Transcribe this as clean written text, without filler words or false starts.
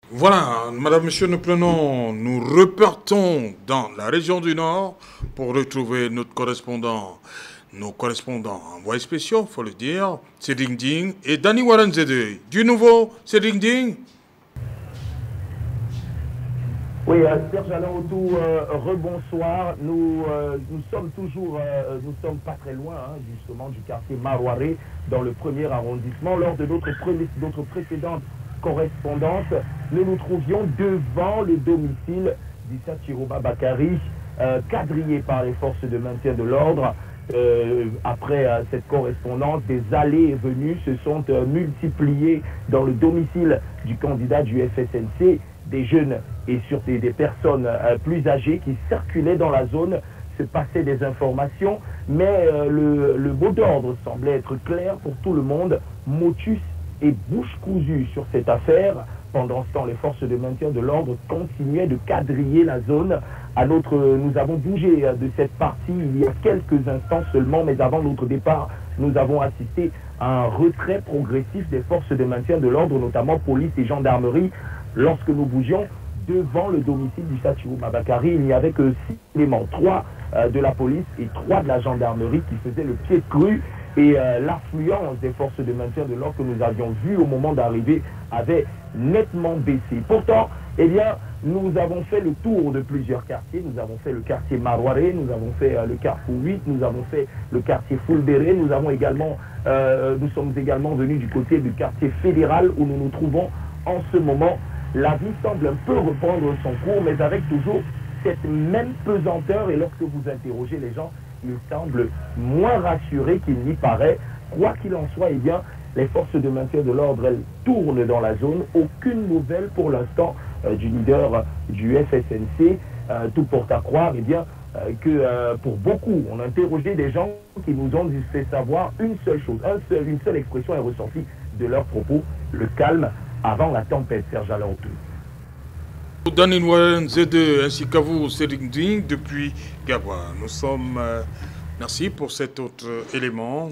Voilà, madame, monsieur, nous repartons dans la région du Nord pour retrouver nos correspondants envoyés spéciaux, faut le dire, c'est Ding Ding et Danny Warren Zede. Du nouveau, c'est Ding Ding. Oui, Serge Alain Autou, rebonsoir. Nous sommes toujours, nous sommes pas très loin, hein, justement, du quartier Marouaré, dans le premier arrondissement. Lors de notre précédente correspondance, nous nous trouvions devant le domicile d'Issa Chiroba Bakari, quadrillé par les forces de maintien de l'ordre. Après cette correspondance, des allées et venues se sont multipliées dans le domicile du candidat du FSNC, des jeunes et surtout des personnes plus âgées qui circulaient dans la zone, se passaient des informations, mais le mot d'ordre semblait être clair pour tout le monde: motus et bouche cousue sur cette affaire. Pendant ce temps, les forces de maintien de l'ordre continuaient de quadriller la zone. Nous avons bougé de cette partie il y a quelques instants seulement, mais avant notre départ, nous avons assisté à un retrait progressif des forces de maintien de l'ordre, notamment police et gendarmerie. Lorsque nous bougions devant le domicile du Chiroba Bakari, il n'y avait que 6 éléments, 3 de la police et 3 de la gendarmerie qui faisaient le pied de grue. Et l'affluence des forces de maintien de l'ordre que nous avions vu au moment d'arriver avait nettement baissé. Pourtant, eh bien, nous avons fait le tour de plusieurs quartiers. Nous avons fait le quartier Marouaré, nous avons fait le Carrefour 8, nous avons fait le quartier Fulbéré, nous sommes également venus du côté du quartier fédéral où nous nous trouvons en ce moment. La vie semble un peu reprendre son cours, mais avec toujours cette même pesanteur. Et lorsque vous interrogez les gens, ils semblent moins rassurés qu'il n'y paraît. Quoi qu'il en soit, eh bien, les forces de maintien de l'ordre, elles tournent dans la zone. Aucune nouvelle pour l'instant du leader du FSNC. Tout porte à croire, eh bien, que pour beaucoup, on a interrogé des gens qui nous ont fait savoir une seule chose, une seule expression est ressortie de leurs propos: le calme avant la tempête. Serge Alain Autou. Danny Warren Zede ainsi qu'à vous, c'est Ding Ding depuis Gaboua. Merci pour cet autre élément.